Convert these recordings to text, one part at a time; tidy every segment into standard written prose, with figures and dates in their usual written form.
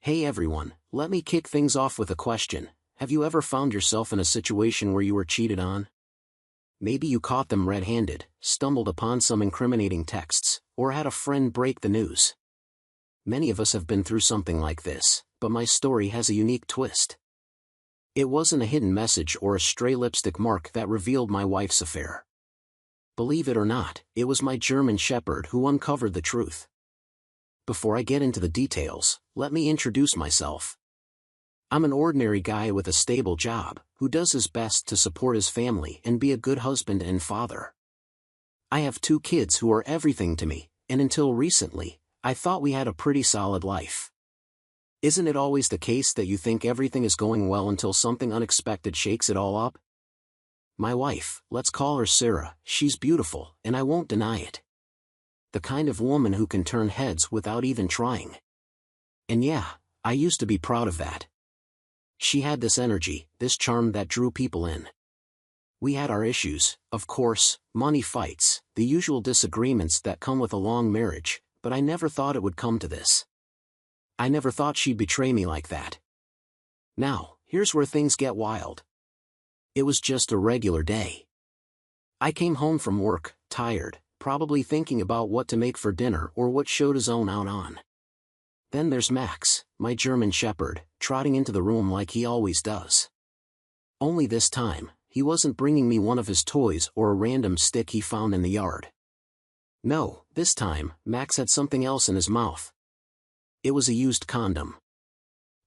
Hey everyone, let me kick things off with a question. Have you ever found yourself in a situation where you were cheated on? Maybe you caught them red-handed, stumbled upon some incriminating texts, or had a friend break the news. Many of us have been through something like this, but my story has a unique twist. It wasn't a hidden message or a stray lipstick mark that revealed my wife's affair. Believe it or not, it was my German Shepherd who uncovered the truth. Before I get into the details, let me introduce myself. I'm an ordinary guy with a stable job, who does his best to support his family and be a good husband and father. I have 2 kids who are everything to me, and until recently, I thought we had a pretty solid life. Isn't it always the case that you think everything is going well until something unexpected shakes it all up? My wife, let's call her Sarah, she's beautiful, and I won't deny it. The kind of woman who can turn heads without even trying. And yeah, I used to be proud of that. She had this energy, this charm that drew people in. We had our issues, of course, money fights, the usual disagreements that come with a long marriage, but I never thought it would come to this. I never thought she'd betray me like that. Now, here's where things get wild. It was just a regular day. I came home from work, tired, probably thinking about what to make for dinner or what show to zone out on. Then there's Max, my German Shepherd, trotting into the room like he always does. Only this time, he wasn't bringing me one of his toys or a random stick he found in the yard. No, this time, Max had something else in his mouth. It was a used condom.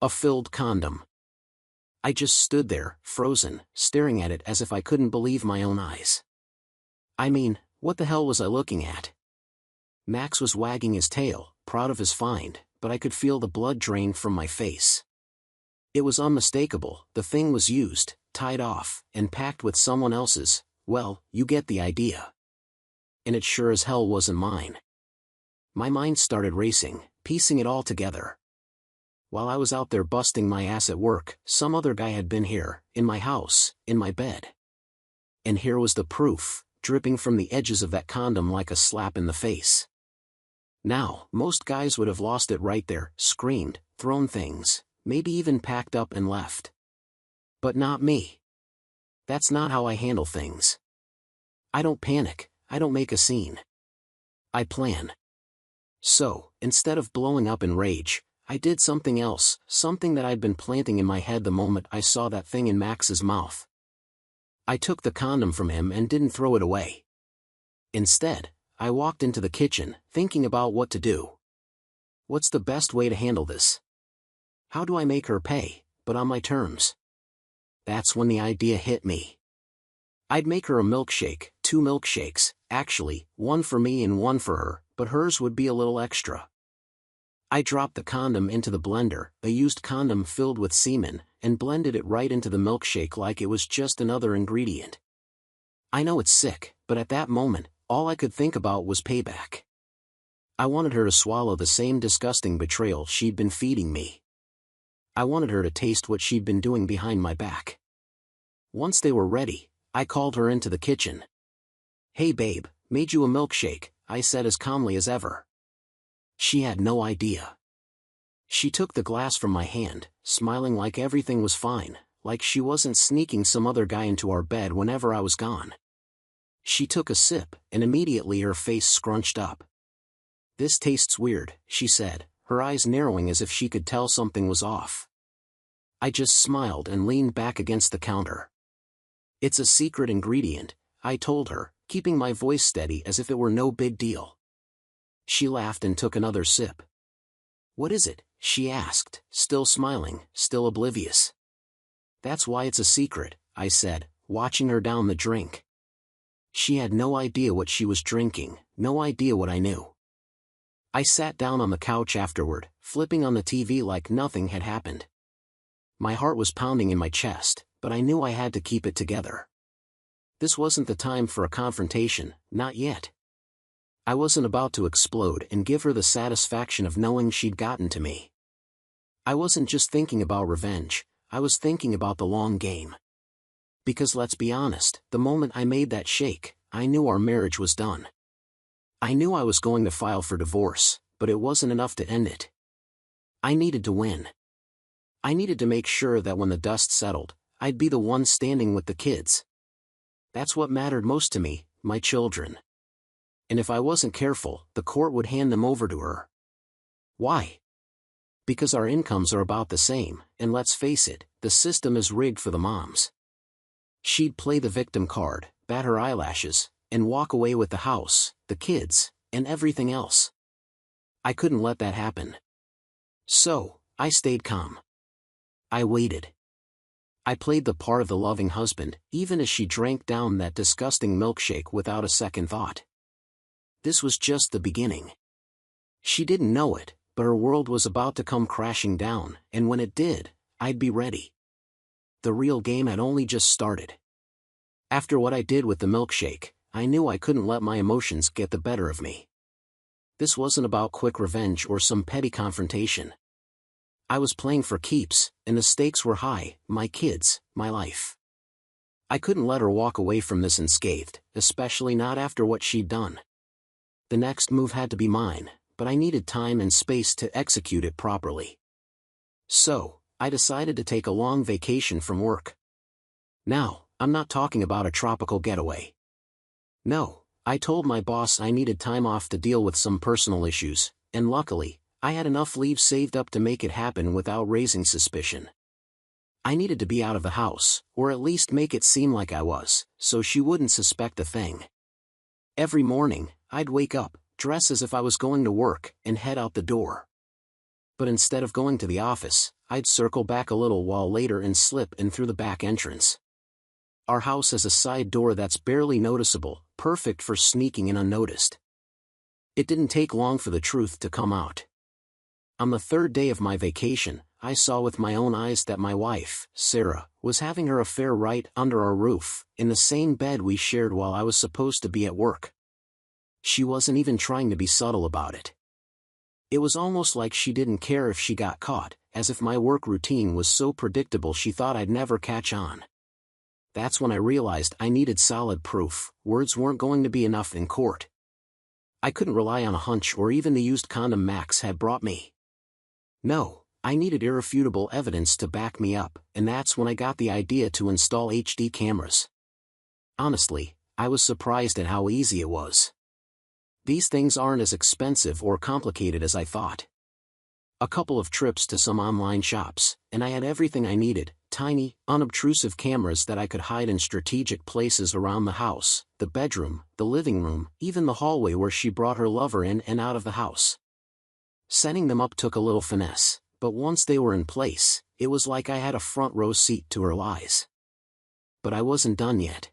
A filled condom. I just stood there, frozen, staring at it as if I couldn't believe my own eyes. I mean, what the hell was I looking at? Max was wagging his tail, proud of his find, but I could feel the blood drain from my face. It was unmistakable, the thing was used, tied off, and packed with someone else's, well, you get the idea. And it sure as hell wasn't mine. My mind started racing, piecing it all together. While I was out there busting my ass at work, some other guy had been here, in my house, in my bed. And here was the proof, dripping from the edges of that condom like a slap in the face. Now, most guys would have lost it right there, screamed, thrown things, maybe even packed up and left. But not me. That's not how I handle things. I don't panic, I don't make a scene. I plan. So, instead of blowing up in rage, I did something else, something that I'd been planting in my head the moment I saw that thing in Max's mouth. I took the condom from him and didn't throw it away. Instead, I walked into the kitchen, thinking about what to do. What's the best way to handle this? How do I make her pay, but on my terms? That's when the idea hit me. I'd make her a milkshake, 2 milkshakes, actually, one for me and one for her, but hers would be a little extra. I dropped the condom into the blender, a used condom filled with semen, and blended it right into the milkshake like it was just another ingredient. I know it's sick, but at that moment, all I could think about was payback. I wanted her to swallow the same disgusting betrayal she'd been feeding me. I wanted her to taste what she'd been doing behind my back. Once they were ready, I called her into the kitchen. "Hey babe, made you a milkshake," I said as calmly as ever. She had no idea. She took the glass from my hand, smiling like everything was fine, like she wasn't sneaking some other guy into our bed whenever I was gone. She took a sip, and immediately her face scrunched up. "This tastes weird," she said, her eyes narrowing as if she could tell something was off. I just smiled and leaned back against the counter. "It's a secret ingredient," I told her, keeping my voice steady as if it were no big deal. She laughed and took another sip. "What is it?" she asked, still smiling, still oblivious. "That's why it's a secret," I said, watching her down the drink. She had no idea what she was drinking, no idea what I knew. I sat down on the couch afterward, flipping on the TV like nothing had happened. My heart was pounding in my chest, but I knew I had to keep it together. This wasn't the time for a confrontation, not yet. I wasn't about to explode and give her the satisfaction of knowing she'd gotten to me. I wasn't just thinking about revenge, I was thinking about the long game. Because let's be honest, the moment I made that shake, I knew our marriage was done. I knew I was going to file for divorce, but it wasn't enough to end it. I needed to win. I needed to make sure that when the dust settled, I'd be the one standing with the kids. That's what mattered most to me, my children. And if I wasn't careful, the court would hand them over to her. Why? Because our incomes are about the same, and let's face it, the system is rigged for the moms. She'd play the victim card, bat her eyelashes, and walk away with the house, the kids, and everything else. I couldn't let that happen. So, I stayed calm. I waited. I played the part of the loving husband, even as she drank down that disgusting milkshake without a second thought. This was just the beginning. She didn't know it, but her world was about to come crashing down, and when it did, I'd be ready. The real game had only just started. After what I did with the milkshake, I knew I couldn't let my emotions get the better of me. This wasn't about quick revenge or some petty confrontation. I was playing for keeps, and the stakes were high, my kids, my life. I couldn't let her walk away from this unscathed, especially not after what she'd done. The next move had to be mine, but I needed time and space to execute it properly. So, I decided to take a long vacation from work. Now, I'm not talking about a tropical getaway. No, I told my boss I needed time off to deal with some personal issues, and luckily, I had enough leave saved up to make it happen without raising suspicion. I needed to be out of the house, or at least make it seem like I was, so she wouldn't suspect a thing. Every morning, I'd wake up, dress as if I was going to work, and head out the door. But instead of going to the office, I'd circle back a little while later and slip in through the back entrance. Our house has a side door that's barely noticeable, perfect for sneaking in unnoticed. It didn't take long for the truth to come out. On the third day of my vacation, I saw with my own eyes that my wife, Sarah, was having her affair right under our roof, in the same bed we shared while I was supposed to be at work. She wasn't even trying to be subtle about it. It was almost like she didn't care if she got caught, as if my work routine was so predictable she thought I'd never catch on. That's when I realized I needed solid proof. Words weren't going to be enough in court. I couldn't rely on a hunch or even the used condom Max had brought me. No, I needed irrefutable evidence to back me up, and that's when I got the idea to install HD cameras. Honestly, I was surprised at how easy it was. These things aren't as expensive or complicated as I thought. A couple of trips to some online shops, and I had everything I needed: tiny, unobtrusive cameras that I could hide in strategic places around the house, the bedroom, the living room, even the hallway where she brought her lover in and out of the house. Setting them up took a little finesse, but once they were in place, it was like I had a front row seat to her lies. But I wasn't done yet.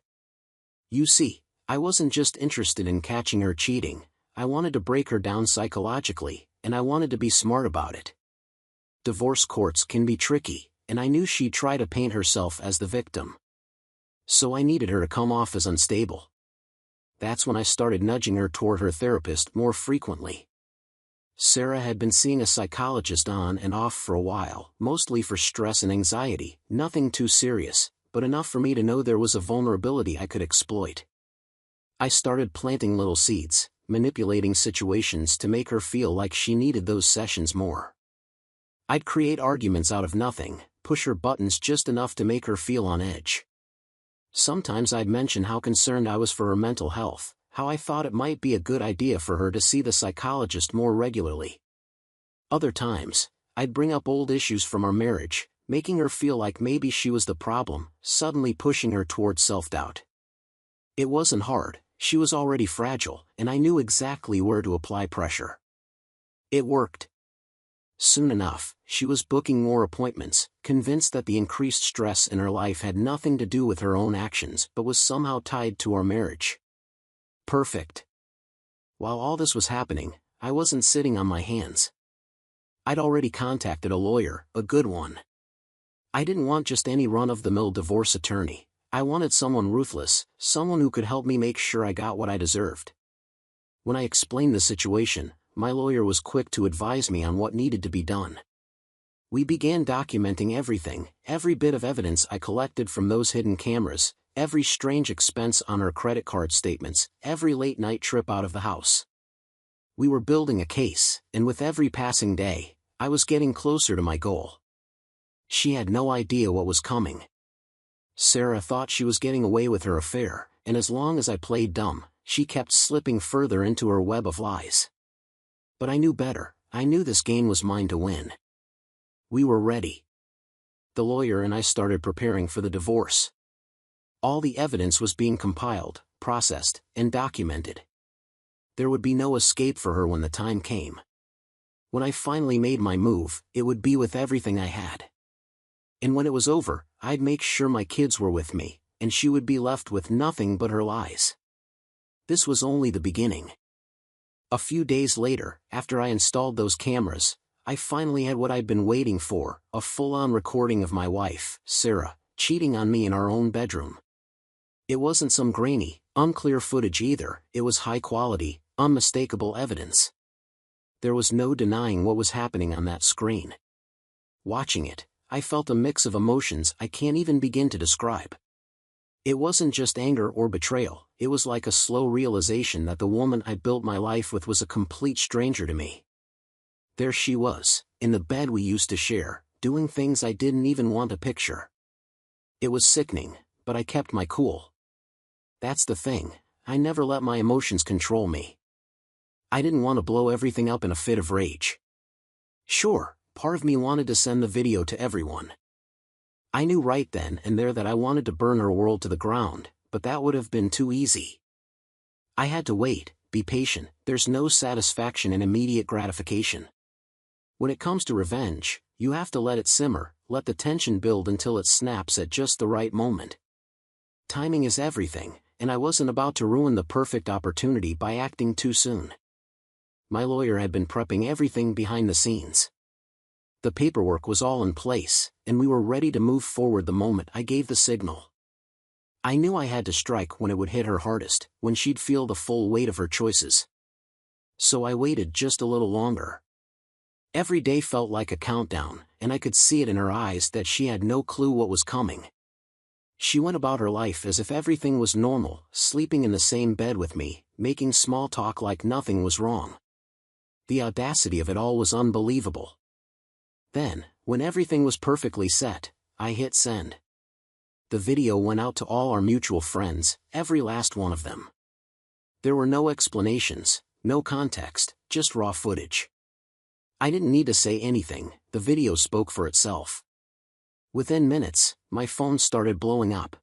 You see, I wasn't just interested in catching her cheating. I wanted to break her down psychologically, and I wanted to be smart about it. Divorce courts can be tricky, and I knew she'd try to paint herself as the victim. So I needed her to come off as unstable. That's when I started nudging her toward her therapist more frequently. Sarah had been seeing a psychologist on and off for a while, mostly for stress and anxiety, nothing too serious, but enough for me to know there was a vulnerability I could exploit. I started planting little seeds, manipulating situations to make her feel like she needed those sessions more. I'd create arguments out of nothing, push her buttons just enough to make her feel on edge. Sometimes I'd mention how concerned I was for her mental health, how I thought it might be a good idea for her to see the psychologist more regularly. Other times, I'd bring up old issues from our marriage, making her feel like maybe she was the problem, suddenly pushing her toward self-doubt. It wasn't hard, she was already fragile, and I knew exactly where to apply pressure. It worked. Soon enough, she was booking more appointments, convinced that the increased stress in her life had nothing to do with her own actions but was somehow tied to our marriage. Perfect. While all this was happening, I wasn't sitting on my hands. I'd already contacted a lawyer, a good one. I didn't want just any run-of-the-mill divorce attorney. I wanted someone ruthless, someone who could help me make sure I got what I deserved. When I explained the situation, my lawyer was quick to advise me on what needed to be done. We began documenting everything, every bit of evidence I collected from those hidden cameras, every strange expense on her credit card statements, every late-night trip out of the house. We were building a case, and with every passing day, I was getting closer to my goal. She had no idea what was coming. Sarah thought she was getting away with her affair, and as long as I played dumb, she kept slipping further into her web of lies. But I knew better. I knew this game was mine to win. We were ready. The lawyer and I started preparing for the divorce. All the evidence was being compiled, processed, and documented. There would be no escape for her when the time came. When I finally made my move, it would be with everything I had. And when it was over, I'd make sure my kids were with me, and she would be left with nothing but her lies. This was only the beginning. A few days later, after I installed those cameras, I finally had what I'd been waiting for, a full-on recording of my wife, Sarah, cheating on me in our own bedroom. It wasn't some grainy, unclear footage either, it was high-quality, unmistakable evidence. There was no denying what was happening on that screen. Watching it, I felt a mix of emotions I can't even begin to describe. It wasn't just anger or betrayal, it was like a slow realization that the woman I built my life with was a complete stranger to me. There she was, in the bed we used to share, doing things I didn't even want to picture. It was sickening, but I kept my cool. That's the thing, I never let my emotions control me. I didn't want to blow everything up in a fit of rage. Sure, part of me wanted to send the video to everyone. I knew right then and there that I wanted to burn her world to the ground, but that would have been too easy. I had to wait, be patient, there's no satisfaction in immediate gratification. When it comes to revenge, you have to let it simmer, let the tension build until it snaps at just the right moment. Timing is everything, and I wasn't about to ruin the perfect opportunity by acting too soon. My lawyer had been prepping everything behind the scenes. The paperwork was all in place, and we were ready to move forward the moment I gave the signal. I knew I had to strike when it would hit her hardest, when she'd feel the full weight of her choices. So I waited just a little longer. Every day felt like a countdown, and I could see it in her eyes that she had no clue what was coming. She went about her life as if everything was normal, sleeping in the same bed with me, making small talk like nothing was wrong. The audacity of it all was unbelievable. Then, when everything was perfectly set, I hit send. The video went out to all our mutual friends, every last one of them. There were no explanations, no context, just raw footage. I didn't need to say anything, the video spoke for itself. Within minutes, my phone started blowing up.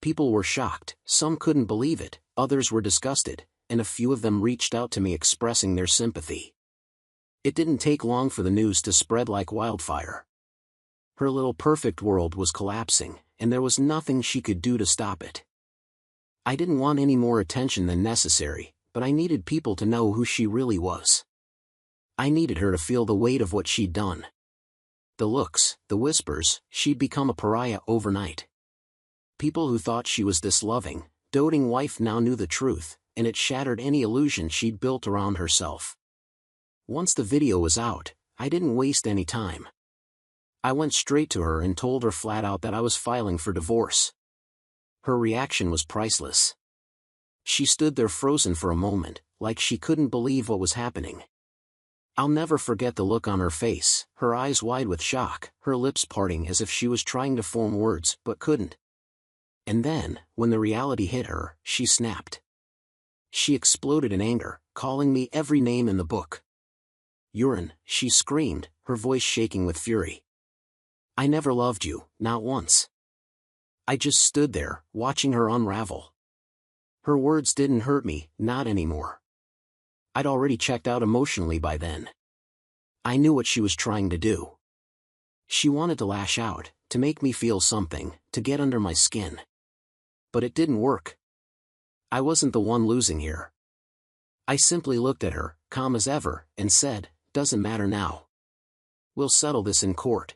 People were shocked, some couldn't believe it, others were disgusted, and a few of them reached out to me expressing their sympathy. It didn't take long for the news to spread like wildfire. Her little perfect world was collapsing, and there was nothing she could do to stop it. I didn't want any more attention than necessary, but I needed people to know who she really was. I needed her to feel the weight of what she'd done. The looks, the whispers, she'd become a pariah overnight. People who thought she was this loving, doting wife now knew the truth, and it shattered any illusion she'd built around herself. Once the video was out, I didn't waste any time. I went straight to her and told her flat out that I was filing for divorce. Her reaction was priceless. She stood there frozen for a moment, like she couldn't believe what was happening. I'll never forget the look on her face, her eyes wide with shock, her lips parting as if she was trying to form words but couldn't. And then, when the reality hit her, she snapped. She exploded in anger, calling me every name in the book. "Urine," she screamed, her voice shaking with fury. "I never loved you, not once." I just stood there, watching her unravel. Her words didn't hurt me, not anymore. I'd already checked out emotionally by then. I knew what she was trying to do. She wanted to lash out, to make me feel something, to get under my skin. But it didn't work. I wasn't the one losing here. I simply looked at her, calm as ever, and said, "Doesn't matter now. We'll settle this in court."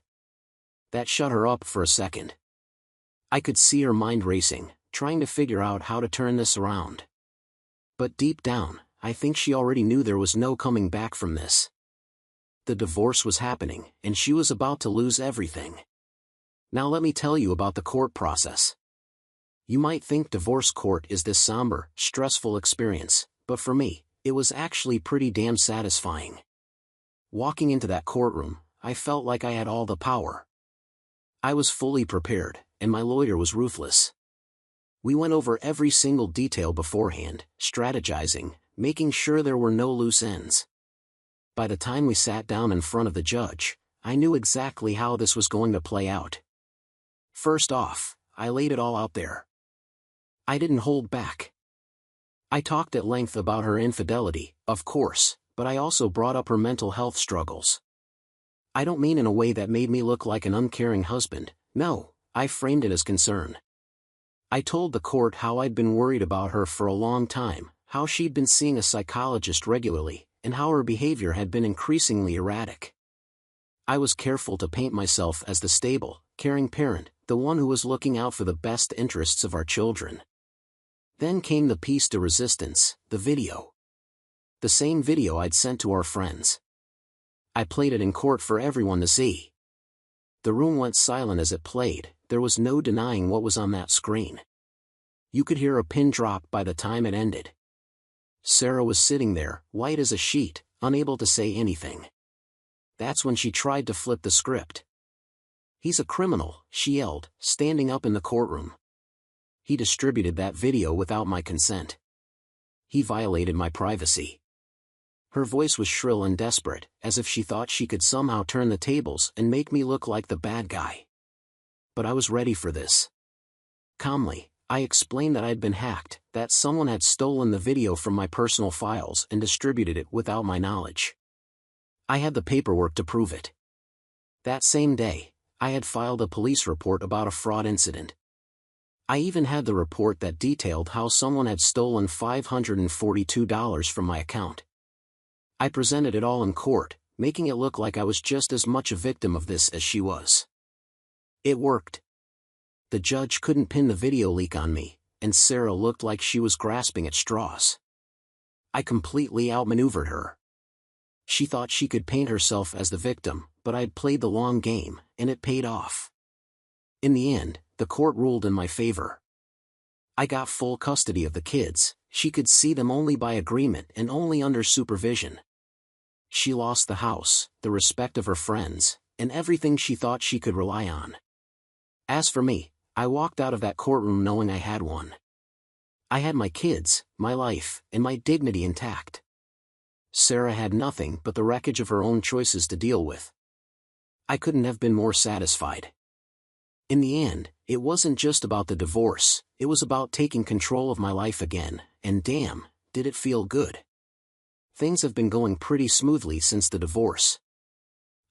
That shut her up for a second. I could see her mind racing, trying to figure out how to turn this around. But deep down, I think she already knew there was no coming back from this. The divorce was happening, and she was about to lose everything. Now let me tell you about the court process. You might think divorce court is this somber, stressful experience, but for me, it was actually pretty damn satisfying. Walking into that courtroom, I felt like I had all the power. I was fully prepared, and my lawyer was ruthless. We went over every single detail beforehand, strategizing, making sure there were no loose ends. By the time we sat down in front of the judge, I knew exactly how this was going to play out. First off, I laid it all out there. I didn't hold back. I talked at length about her infidelity, of course, but I also brought up her mental health struggles. I don't mean in a way that made me look like an uncaring husband, no, I framed it as concern. I told the court how I'd been worried about her for a long time, how she'd been seeing a psychologist regularly, and how her behavior had been increasingly erratic. I was careful to paint myself as the stable, caring parent, the one who was looking out for the best interests of our children. Then came the piece de resistance, the video. The same video I'd sent to our friends. I played it in court for everyone to see. The room went silent as it played, there was no denying what was on that screen. You could hear a pin drop by the time it ended. Sarah was sitting there, white as a sheet, unable to say anything. That's when she tried to flip the script. "He's a criminal," she yelled, standing up in the courtroom. "He distributed that video without my consent. He violated my privacy." Her voice was shrill and desperate, as if she thought she could somehow turn the tables and make me look like the bad guy. But I was ready for this. Calmly, I explained that I'd been hacked, that someone had stolen the video from my personal files and distributed it without my knowledge. I had the paperwork to prove it. That same day, I had filed a police report about a fraud incident. I even had the report that detailed how someone had stolen $542 from my account. I presented it all in court, making it look like I was just as much a victim of this as she was. It worked. The judge couldn't pin the video leak on me, and Sarah looked like she was grasping at straws. I completely outmaneuvered her. She thought she could paint herself as the victim, but I'd played the long game, and it paid off. In the end, the court ruled in my favor. I got full custody of the kids. She could see them only by agreement and only under supervision. She lost the house, the respect of her friends, and everything she thought she could rely on. As for me, I walked out of that courtroom knowing I had won. I had my kids, my life, and my dignity intact. Sarah had nothing but the wreckage of her own choices to deal with. I couldn't have been more satisfied. In the end, it wasn't just about the divorce, it was about taking control of my life again, and damn, did it feel good. Things have been going pretty smoothly since the divorce.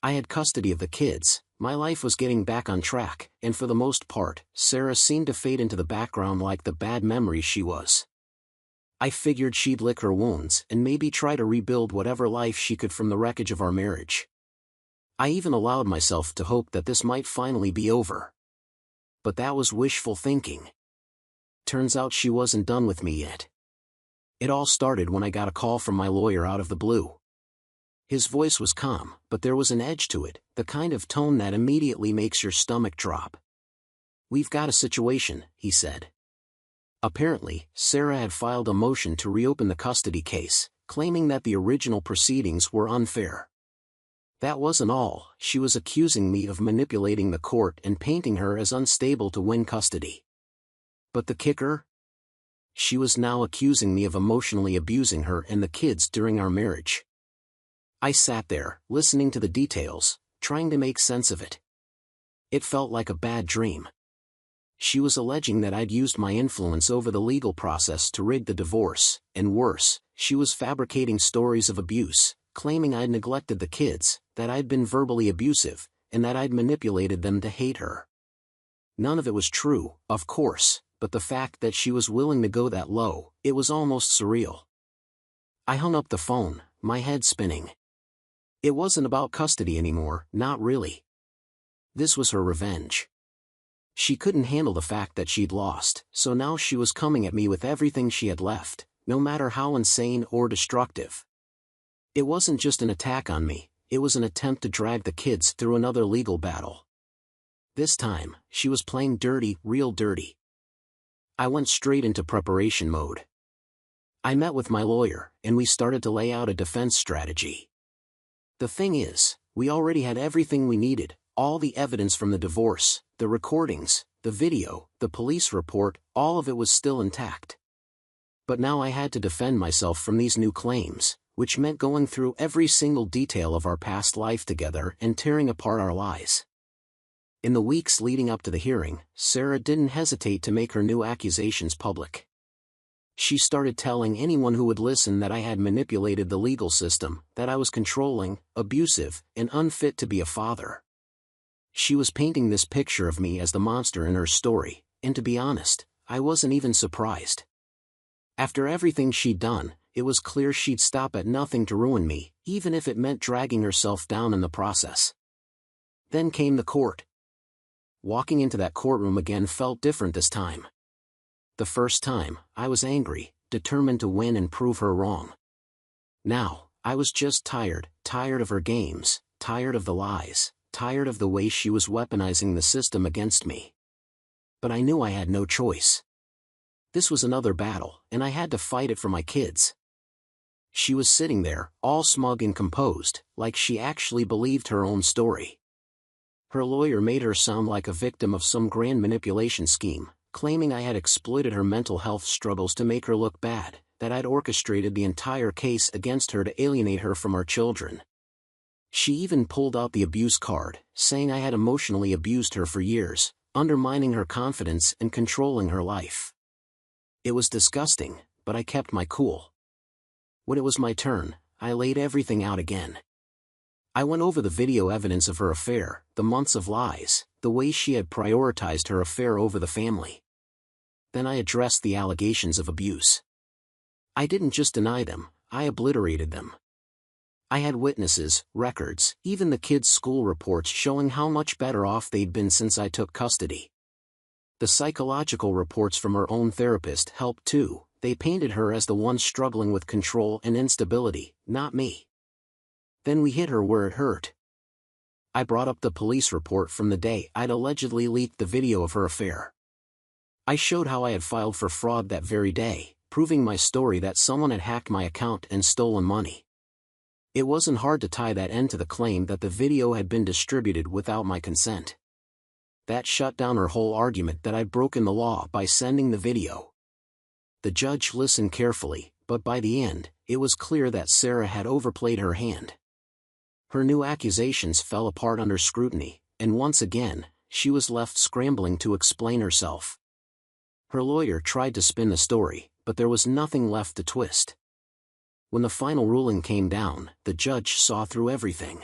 I had custody of the kids, my life was getting back on track, and for the most part, Sarah seemed to fade into the background like the bad memory she was. I figured she'd lick her wounds and maybe try to rebuild whatever life she could from the wreckage of our marriage. I even allowed myself to hope that this might finally be over. But that was wishful thinking. Turns out she wasn't done with me yet. It all started when I got a call from my lawyer out of the blue. His voice was calm, but there was an edge to it, the kind of tone that immediately makes your stomach drop. "We've got a situation," he said. Apparently, Sarah had filed a motion to reopen the custody case, claiming that the original proceedings were unfair. That wasn't all, she was accusing me of manipulating the court and painting her as unstable to win custody. But the kicker? She was now accusing me of emotionally abusing her and the kids during our marriage. I sat there, listening to the details, trying to make sense of it. It felt like a bad dream. She was alleging that I'd used my influence over the legal process to rig the divorce, and worse, she was fabricating stories of abuse, claiming I'd neglected the kids, that I'd been verbally abusive, and that I'd manipulated them to hate her. None of it was true, of course, but the fact that she was willing to go that low, it was almost surreal. I hung up the phone, my head spinning. It wasn't about custody anymore, not really. This was her revenge. She couldn't handle the fact that she'd lost, so now she was coming at me with everything she had left, no matter how insane or destructive. It wasn't just an attack on me, it was an attempt to drag the kids through another legal battle. This time, she was playing dirty, real dirty. I went straight into preparation mode. I met with my lawyer, and we started to lay out a defense strategy. The thing is, we already had everything we needed, all the evidence from the divorce, the recordings, the video, the police report, all of it was still intact. But now I had to defend myself from these new claims, which meant going through every single detail of our past life together and tearing apart our lies. In the weeks leading up to the hearing, Sarah didn't hesitate to make her new accusations public. She started telling anyone who would listen that I had manipulated the legal system, that I was controlling, abusive, and unfit to be a father. She was painting this picture of me as the monster in her story, and to be honest, I wasn't even surprised. After everything she'd done, it was clear she'd stop at nothing to ruin me, even if it meant dragging herself down in the process. Then came the court. Walking into that courtroom again felt different this time. The first time, I was angry, determined to win and prove her wrong. Now, I was just tired of her games, tired of the lies, tired of the way she was weaponizing the system against me. But I knew I had no choice. This was another battle, and I had to fight it for my kids. She was sitting there, all smug and composed, like she actually believed her own story. Her lawyer made her sound like a victim of some grand manipulation scheme, claiming I had exploited her mental health struggles to make her look bad, that I'd orchestrated the entire case against her to alienate her from our children. She even pulled out the abuse card, saying I had emotionally abused her for years, undermining her confidence and controlling her life. It was disgusting, but I kept my cool. When it was my turn, I laid everything out again. I went over the video evidence of her affair, the months of lies, the way she had prioritized her affair over the family. Then I addressed the allegations of abuse. I didn't just deny them, I obliterated them. I had witnesses, records, even the kids' school reports showing how much better off they'd been since I took custody. The psychological reports from her own therapist helped too. They painted her as the one struggling with control and instability, not me. Then we hit her where it hurt. I brought up the police report from the day I'd allegedly leaked the video of her affair. I showed how I had filed for fraud that very day, proving my story that someone had hacked my account and stolen money. It wasn't hard to tie that end to the claim that the video had been distributed without my consent. That shut down her whole argument that I'd broken the law by sending the video. The judge listened carefully, but by the end, it was clear that Sarah had overplayed her hand. Her new accusations fell apart under scrutiny, and once again, she was left scrambling to explain herself. Her lawyer tried to spin the story, but there was nothing left to twist. When the final ruling came down, the judge saw through everything.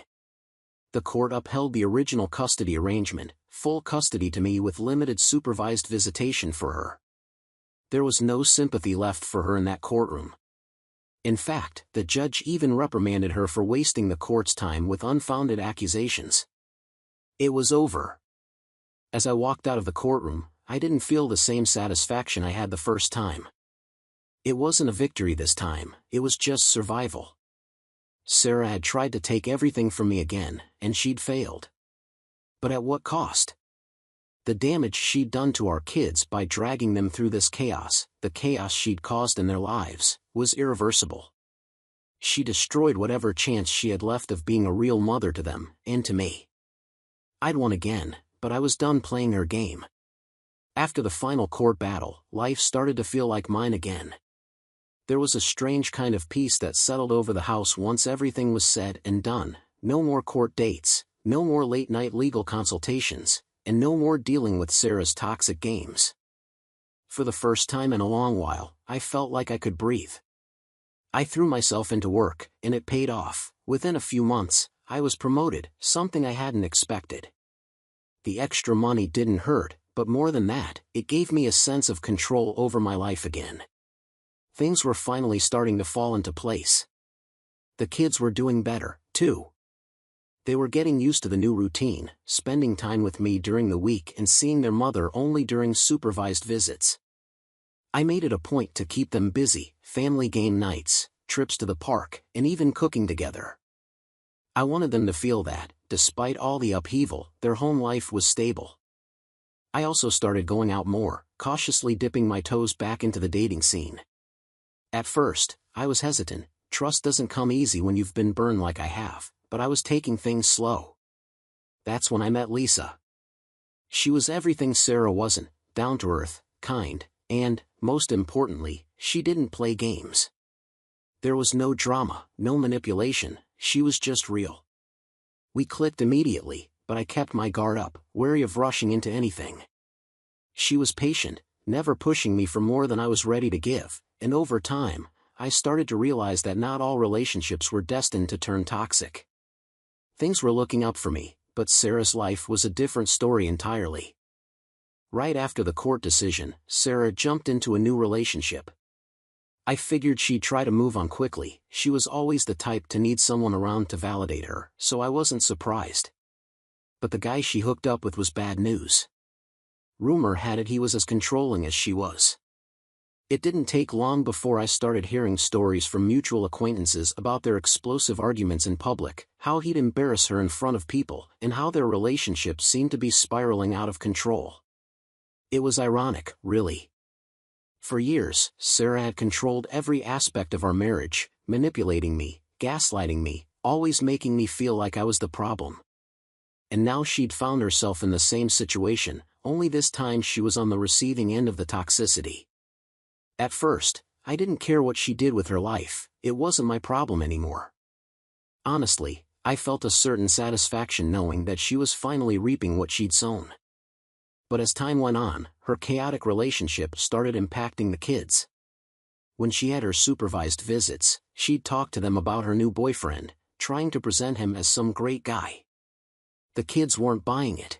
The court upheld the original custody arrangement, full custody to me with limited supervised visitation for her. There was no sympathy left for her in that courtroom. In fact, the judge even reprimanded her for wasting the court's time with unfounded accusations. It was over. As I walked out of the courtroom, I didn't feel the same satisfaction I had the first time. It wasn't a victory this time, it was just survival. Sarah had tried to take everything from me again, and she'd failed. But at what cost? The damage she'd done to our kids by dragging them through this chaos, the chaos she'd caused in their lives, was irreversible. She destroyed whatever chance she had left of being a real mother to them, and to me. I'd won again, but I was done playing her game. After the final court battle, life started to feel like mine again. There was a strange kind of peace that settled over the house once everything was said and done. No more court dates, no more late-night legal consultations, and no more dealing with Sarah's toxic games. For the first time in a long while, I felt like I could breathe. I threw myself into work, and it paid off. Within a few months, I was promoted, something I hadn't expected. The extra money didn't hurt, but more than that, it gave me a sense of control over my life again. Things were finally starting to fall into place. The kids were doing better, too. They were getting used to the new routine, spending time with me during the week and seeing their mother only during supervised visits. I made it a point to keep them busy, family game nights, trips to the park, and even cooking together. I wanted them to feel that, despite all the upheaval, their home life was stable. I also started going out more, cautiously dipping my toes back into the dating scene. At first, I was hesitant. Trust doesn't come easy when you've been burned like I have, but I was taking things slow. That's when I met Lisa. She was everything Sarah wasn't: down to earth, kind, and, most importantly, she didn't play games. There was no drama, no manipulation, she was just real. We clicked immediately, but I kept my guard up, wary of rushing into anything. She was patient, never pushing me for more than I was ready to give, and over time, I started to realize that not all relationships were destined to turn toxic. Things were looking up for me, but Sarah's life was a different story entirely. Right after the court decision, Sarah jumped into a new relationship. I figured she'd try to move on quickly. She was always the type to need someone around to validate her, so I wasn't surprised. But the guy she hooked up with was bad news. Rumor had it he was as controlling as she was. It didn't take long before I started hearing stories from mutual acquaintances about their explosive arguments in public, how he'd embarrass her in front of people, and how their relationship seemed to be spiraling out of control. It was ironic, really. For years, Sarah had controlled every aspect of our marriage, manipulating me, gaslighting me, always making me feel like I was the problem. And now she'd found herself in the same situation, only this time she was on the receiving end of the toxicity. At first, I didn't care what she did with her life, it wasn't my problem anymore. Honestly, I felt a certain satisfaction knowing that she was finally reaping what she'd sown. But as time went on, her chaotic relationship started impacting the kids. When she had her supervised visits, she'd talk to them about her new boyfriend, trying to present him as some great guy. The kids weren't buying it.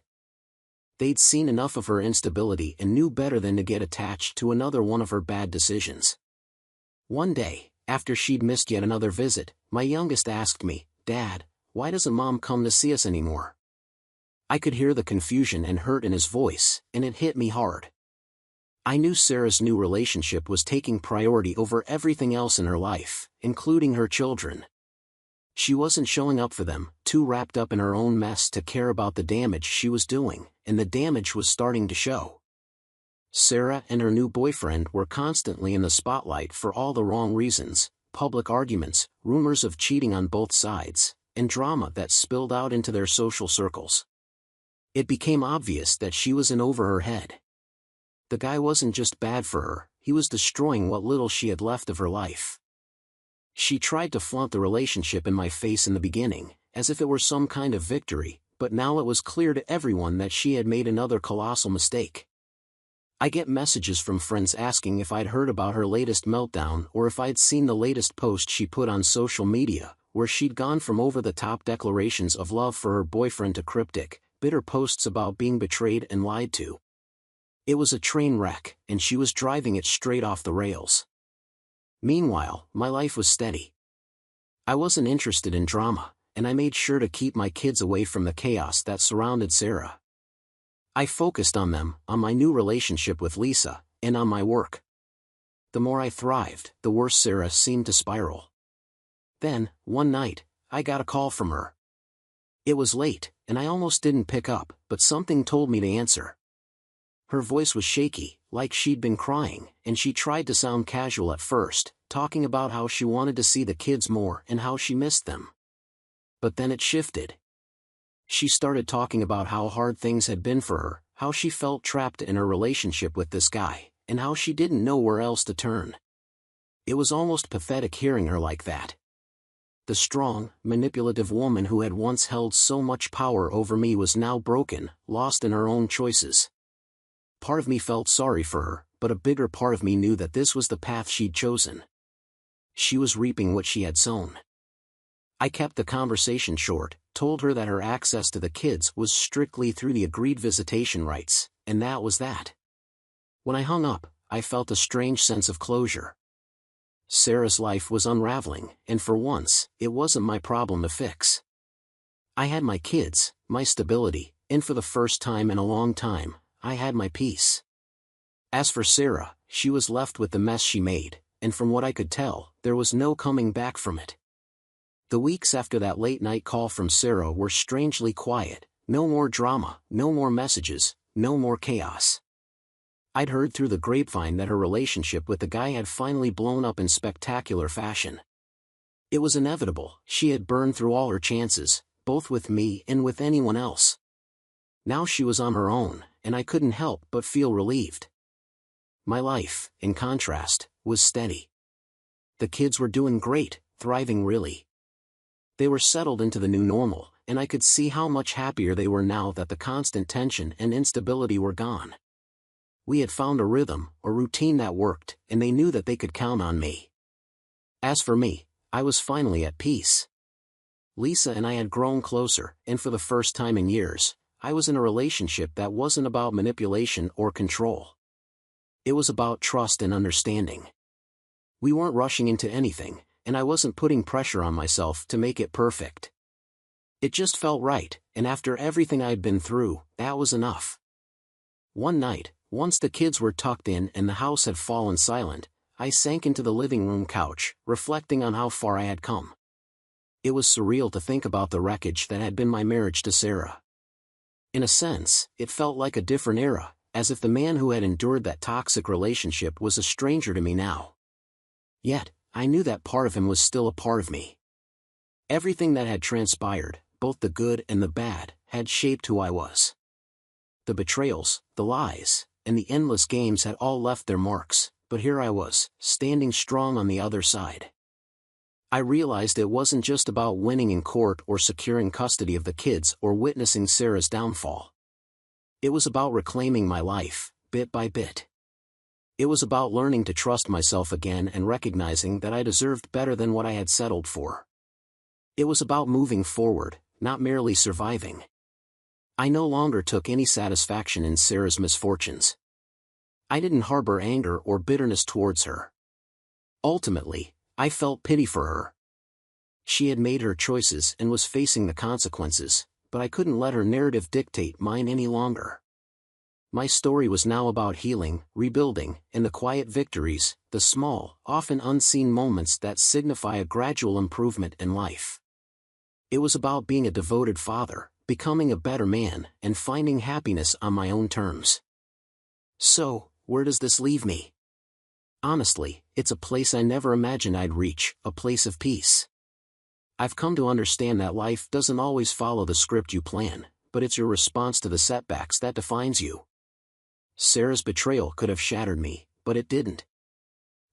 They'd seen enough of her instability and knew better than to get attached to another one of her bad decisions. One day, after she'd missed yet another visit, my youngest asked me, "Dad, why doesn't Mom come to see us anymore?" I could hear the confusion and hurt in his voice, and it hit me hard. I knew Sarah's new relationship was taking priority over everything else in her life, including her children. She wasn't showing up for them, too wrapped up in her own mess to care about the damage she was doing, and the damage was starting to show. Sarah and her new boyfriend were constantly in the spotlight for all the wrong reasons: public arguments, rumors of cheating on both sides, and drama that spilled out into their social circles. It became obvious that she was in over her head. The guy wasn't just bad for her, he was destroying what little she had left of her life. She tried to flaunt the relationship in my face in the beginning, as if it were some kind of victory, but now it was clear to everyone that she had made another colossal mistake. I get messages from friends asking if I'd heard about her latest meltdown or if I'd seen the latest post she put on social media, where she'd gone from over-the-top declarations of love for her boyfriend to cryptic, bitter posts about being betrayed and lied to. It was a train wreck, and she was driving it straight off the rails. Meanwhile, my life was steady. I wasn't interested in drama, and I made sure to keep my kids away from the chaos that surrounded Sarah. I focused on them, on my new relationship with Lisa, and on my work. The more I thrived, the worse Sarah seemed to spiral. Then, one night, I got a call from her. It was late, and I almost didn't pick up, but something told me to answer. Her voice was shaky, like she'd been crying, and she tried to sound casual at first, talking about how she wanted to see the kids more and how she missed them. But then it shifted. She started talking about how hard things had been for her, how she felt trapped in her relationship with this guy, and how she didn't know where else to turn. It was almost pathetic hearing her like that. The strong, manipulative woman who had once held so much power over me was now broken, lost in her own choices. Part of me felt sorry for her, but a bigger part of me knew that this was the path she'd chosen. She was reaping what she had sown. I kept the conversation short, told her that her access to the kids was strictly through the agreed visitation rights, and that was that. When I hung up, I felt a strange sense of closure. Sarah's life was unraveling, and for once, it wasn't my problem to fix. I had my kids, my stability, and for the first time in a long time, I had my peace. As for Sarah, she was left with the mess she made, and from what I could tell, there was no coming back from it. The weeks after that late-night call from Sarah were strangely quiet: no more drama, no more messages, no more chaos. I'd heard through the grapevine that her relationship with the guy had finally blown up in spectacular fashion. It was inevitable. She had burned through all her chances, both with me and with anyone else. Now she was on her own, and I couldn't help but feel relieved. My life, in contrast, was steady. The kids were doing great, thriving really. They were settled into the new normal, and I could see how much happier they were now that the constant tension and instability were gone. We had found a rhythm, a routine that worked, and they knew that they could count on me. As for me, I was finally at peace. Lisa and I had grown closer, and for the first time in years, I was in a relationship that wasn't about manipulation or control. It was about trust and understanding. We weren't rushing into anything, and I wasn't putting pressure on myself to make it perfect. It just felt right, and after everything I'd been through, that was enough. One night, once the kids were tucked in and the house had fallen silent, I sank into the living room couch, reflecting on how far I had come. It was surreal to think about the wreckage that had been my marriage to Sarah. In a sense, it felt like a different era, as if the man who had endured that toxic relationship was a stranger to me now. Yet, I knew that part of him was still a part of me. Everything that had transpired, both the good and the bad, had shaped who I was. The betrayals, the lies, and the endless games had all left their marks, but here I was, standing strong on the other side. I realized it wasn't just about winning in court or securing custody of the kids or witnessing Sarah's downfall. It was about reclaiming my life, bit by bit. It was about learning to trust myself again and recognizing that I deserved better than what I had settled for. It was about moving forward, not merely surviving. I no longer took any satisfaction in Sarah's misfortunes. I didn't harbor anger or bitterness towards her. Ultimately, I felt pity for her. She had made her choices and was facing the consequences, but I couldn't let her narrative dictate mine any longer. My story was now about healing, rebuilding, and the quiet victories, the small, often unseen moments that signify a gradual improvement in life. It was about being a devoted father, becoming a better man, and finding happiness on my own terms. So, where does this leave me? Honestly, it's a place I never imagined I'd reach, a place of peace. I've come to understand that life doesn't always follow the script you plan, but it's your response to the setbacks that defines you. Sarah's betrayal could have shattered me, but it didn't.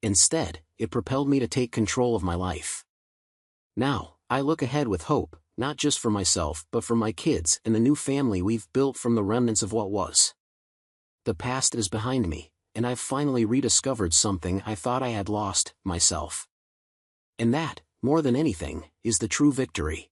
Instead, it propelled me to take control of my life. Now, I look ahead with hope, not just for myself but for my kids and the new family we've built from the remnants of what was. The past is behind me, and I've finally rediscovered something I thought I had lost, myself. And that, more than anything, is the true victory.